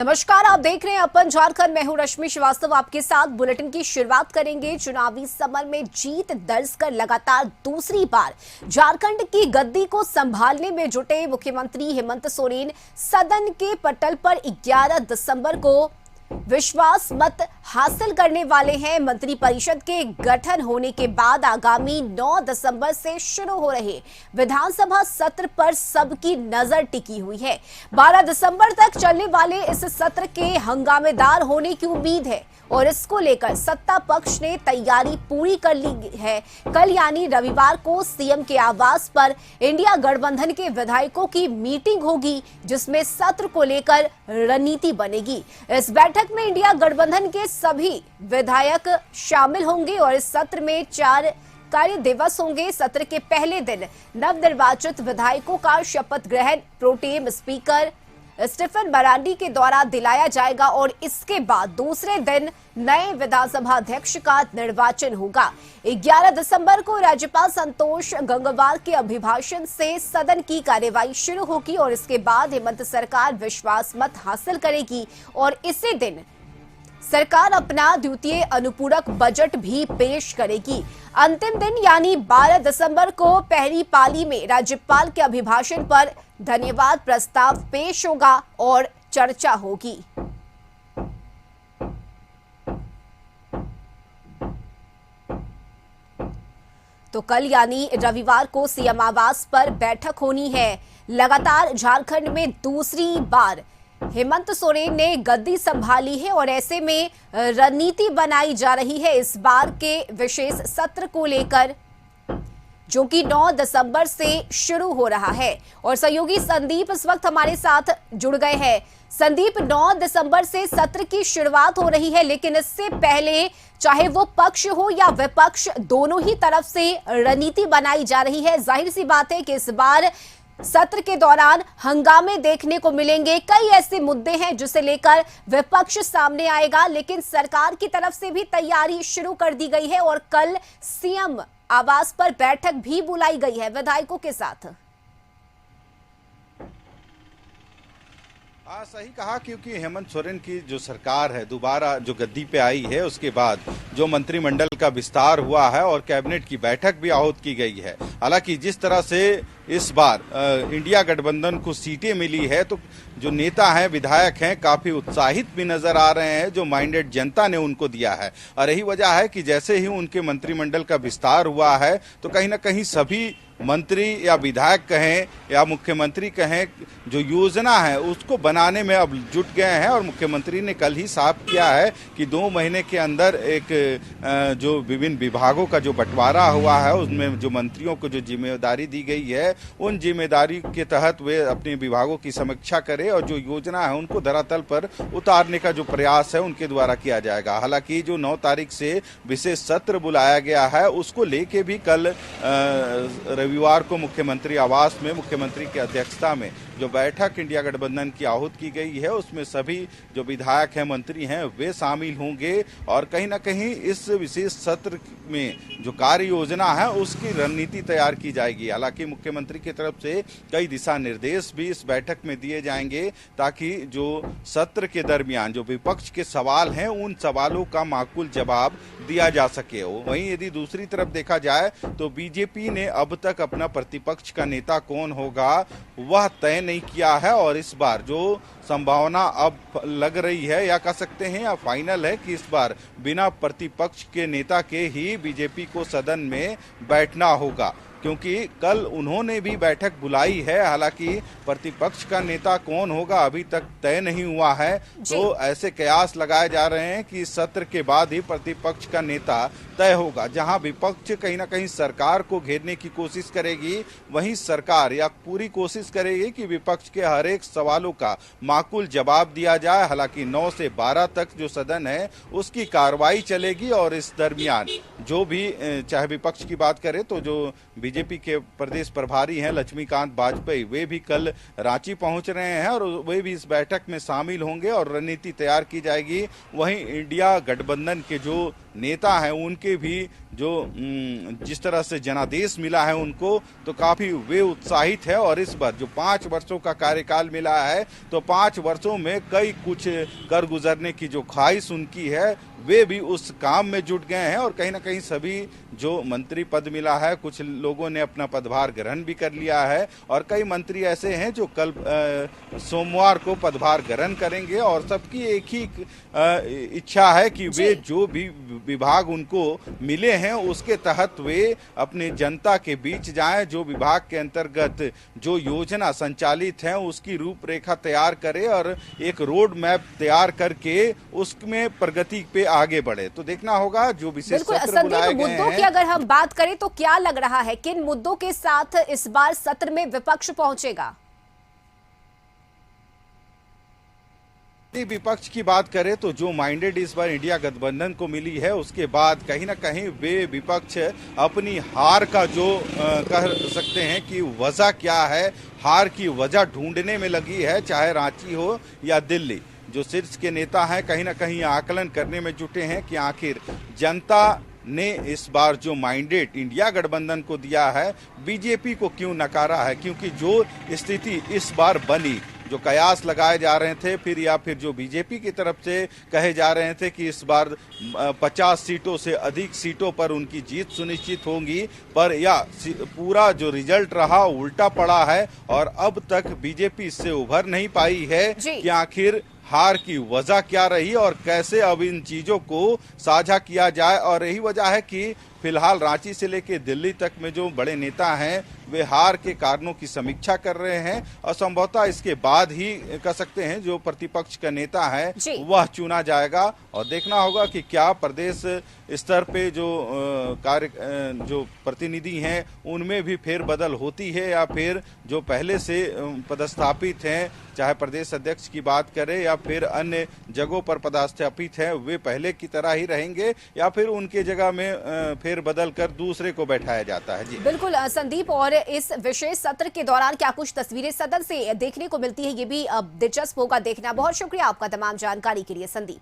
नमस्कार, आप देख रहे हैं अपन झारखंड। मैं हूं रश्मि श्रीवास्तव, आपके साथ बुलेटिन की शुरुआत करेंगे। चुनावी समर में जीत दर्ज कर लगातार दूसरी बार झारखंड की गद्दी को संभालने में जुटे मुख्यमंत्री हेमंत सोरेन सदन के पटल पर 11 दिसंबर को विश्वास मत हासिल करने वाले हैं। मंत्रिपरिषद के गठन होने के बाद आगामी 9 दिसंबर से शुरू हो रहे विधानसभा सत्र पर सबकी नजर टिकी हुई है। 12 दिसंबर तक चलने वाले इस सत्र के हंगामेदार होने की उम्मीद है और इसको लेकर सत्ता पक्ष ने तैयारी पूरी कर ली है। कल यानी रविवार को सीएम के आवास पर इंडिया गठबंधन के विधायकों की मीटिंग होगी, जिसमें सत्र को लेकर रणनीति बनेगी। इस बैठक में इंडिया गठबंधन के सभी विधायक शामिल होंगे और इस सत्र में 4 कार्य दिवस होंगे। सत्र के पहले दिन नवनिर्वाचित विधायकों का शपथ ग्रहण प्रोटेम स्पीकर स्टीफन मरांडी के द्वारा दिलाया जाएगा और इसके बाद दूसरे दिन नए विधानसभा अध्यक्ष का निर्वाचन होगा। 11 दिसंबर को राज्यपाल संतोष गंगवार के अभिभाषण से सदन की कार्यवाही शुरू होगी और इसके बाद हेमंत सरकार विश्वास मत हासिल करेगी और इसी दिन सरकार अपना द्वितीय अनुपूरक बजट भी पेश करेगी। अंतिम दिन यानी 12 दिसंबर को पहली पाली में राज्यपाल के अभिभाषण पर धन्यवाद प्रस्ताव पेश होगा और चर्चा होगी। तो कल यानी रविवार को सीएम आवास पर बैठक होनी है। लगातार झारखंड में दूसरी बार हेमंत सोरेन ने गद्दी संभाली है और ऐसे में रणनीति बनाई जा रही है इस बार के विशेष सत्र को लेकर, जो कि 9 दिसंबर से शुरू हो रहा है। और सहयोगी संदीप इस वक्त हमारे साथ जुड़ गए हैं। संदीप, 9 दिसंबर से सत्र की शुरुआत हो रही है, लेकिन इससे पहले चाहे वो पक्ष हो या विपक्ष, दोनों ही तरफ से रणनीति बनाई जा रही है। जाहिर सी बात है कि इस बार सत्र के दौरान हंगामे देखने को मिलेंगे। कई ऐसे मुद्दे हैं जिसे लेकर विपक्ष सामने आएगा, लेकिन सरकार की तरफ से भी तैयारी शुरू कर दी गई है और कल सीएम आवास पर बैठक भी बुलाई गई है विधायकों के साथ। हाँ, सही कहा, क्योंकि हेमंत सोरेन की जो सरकार है दोबारा जो गद्दी पे आई है, उसके बाद जो मंत्रिमंडल का विस्तार हुआ है और कैबिनेट की बैठक भी आहूत की गई है। हालांकि जिस तरह से इस बार इंडिया गठबंधन को सीटें मिली है, तो जो नेता हैं, विधायक हैं, काफी उत्साहित भी नजर आ रहे हैं, जो माइंडेड जनता ने उनको दिया है। और यही वजह है कि जैसे ही उनके मंत्रिमंडल का विस्तार हुआ है, तो कहीं ना कहीं सभी मंत्री या विधायक कहें या मुख्यमंत्री कहें, जो योजना है उसको बनाने में अब जुट गए हैं। और मुख्यमंत्री ने कल ही साफ किया है कि 2 महीने के अंदर एक जो विभिन्न विभागों का जो बंटवारा हुआ है, उसमें जो मंत्रियों को जो जिम्मेदारी दी गई है, उन जिम्मेदारी के तहत वे अपने विभागों की समीक्षा करें और जो योजना है उनको धरातल पर उतारने का जो प्रयास है उनके द्वारा किया जाएगा। हालांकि जो 9 तारीख से विशेष सत्र बुलाया गया है, उसको लेके भी कल रविवार को मुख्यमंत्री आवास में मुख्यमंत्री की अध्यक्षता में जो बैठक इंडिया गठबंधन की आहूत की गई है, उसमें सभी जो विधायक हैं, मंत्री हैं, वे शामिल होंगे और कहीं ना कहीं इस विशेष सत्र में जो कार्य योजना है उसकी रणनीति तैयार की जाएगी। हालांकि मुख्यमंत्री की तरफ से कई दिशा निर्देश भी इस बैठक में दिए जाएंगे, ताकि जो सत्र के दरमियान जो विपक्ष के सवाल हैं, उन सवालों का माकूल जवाब दिया जा सके। वहीं यदि दूसरी तरफ देखा जाए तो बीजेपी ने अब तक अपना प्रतिपक्ष का नेता कौन होगा वह तय नहीं किया है और इस बार जो संभावना अब लग रही है, या कह सकते हैं या फाइनल है, कि इस बार बिना प्रतिपक्ष के नेता के ही बीजेपी को सदन में बैठना होगा, क्योंकि कल उन्होंने भी बैठक बुलाई है। हालांकि प्रतिपक्ष का नेता कौन होगा अभी तक तय नहीं हुआ है, तो ऐसे कयास लगाए जा रहे हैं कि सत्र के बाद ही प्रतिपक्ष का नेता तय होगा। जहां विपक्ष कहीं ना कहीं सरकार को घेरने की कोशिश करेगी, वहीं सरकार या पूरी कोशिश करेगी कि विपक्ष के हर एक सवालों का माकूल जवाब दिया जाए। हालांकि 9 से 12 तक जो सदन है उसकी कार्रवाई चलेगी और इस दरमियान जो भी, चाहे विपक्ष की बात करें तो जो बीजेपी के प्रदेश प्रभारी हैं लक्ष्मीकांत वाजपेयी, वे भी कल रांची पहुंच रहे हैं और वे भी इस बैठक में शामिल होंगे और रणनीति तैयार की जाएगी। वहीं इंडिया गठबंधन के जो नेता हैं उनके भी जो जिस तरह से जनादेश मिला है उनको, तो काफी वे उत्साहित है और इस बार जो 5 वर्षों का कार्यकाल मिला है तो 5 वर्षों में कई कुछ कर गुजरने की जो ख्वाहिश उनकी है वे भी उस काम में जुट गए हैं। और कहीं ना कहीं सभी जो मंत्री पद मिला है, कुछ लोगों ने अपना पदभार ग्रहण भी कर लिया है और कई मंत्री ऐसे हैं जो कल सोमवार को पदभार ग्रहण करेंगे और सबकी एक ही इच्छा है कि वे जो भी विभाग उनको मिले हैं उसके तहत वे अपनी जनता के बीच जाएं, जो विभाग के अंतर्गत जो योजना संचालित है उसकी रूपरेखा तैयार करे और एक रोड मैप तैयार करके उसमें प्रगति पे आगे बढ़े। तो देखना होगा जो विशेष सत्र बुलाए गए हैं। मुद्दों की अगर हम बात करें तो क्या लग रहा है किन मुद्दों के साथ इस बार सत्र में विपक्ष पहुंचेगा? विपक्ष की बात करें तो जो माइंडेड इस बार इंडिया गठबंधन को मिली है उसके बाद कहीं ना कहीं वे विपक्ष अपनी हार का जो कह सकते हैं कि वजह क्या है, हार की वजह ढूंढने में लगी है, चाहे रांची हो या दिल्ली। जो शीर्ष के नेता हैं कहीं ना कहीं आकलन करने में जुटे हैं कि आखिर जनता ने इस बार जो माइंडेड इंडिया गठबंधन को दिया है बीजेपी को क्यों नकारा है, क्योंकि जो स्थिति इस बार बनी, जो कयास लगाए जा रहे थे फिर जो बीजेपी की तरफ से कहे जा रहे थे कि इस बार 50 सीटों से अधिक सीटों पर उनकी जीत सुनिश्चित होगी, पर पूरा जो रिजल्ट रहा उल्टा पड़ा है और अब तक बीजेपी इससे उभर नहीं पाई है कि आखिर हार की वजह क्या रही और कैसे अब इन चीजों को साझा किया जाए। और यही वजह है कि फिलहाल रांची से लेकर दिल्ली तक में जो बड़े नेता हैं वे हार के कारणों की समीक्षा कर रहे हैं और संभवतः इसके बाद ही कह सकते हैं जो प्रतिपक्ष का नेता है वह चुना जाएगा। और देखना होगा कि क्या प्रदेश स्तर पे जो जो प्रतिनिधि हैं उनमें भी फेरबदल होती है या फिर जो पहले से पदस्थापित हैं, चाहे प्रदेश अध्यक्ष की बात करें या फिर अन्य जगहों पर पदस्थापित हैं, वे पहले की तरह ही रहेंगे या फिर उनके जगह में फेर बदल कर दूसरे को बैठाया जाता है। जी बिल्कुल संदीप, और इस विशेष सत्र के दौरान क्या कुछ तस्वीरें सदन से देखने को मिलती है ये भी अब दिलचस्प होगा देखना। बहुत शुक्रिया आपका तमाम जानकारी के लिए संदीप।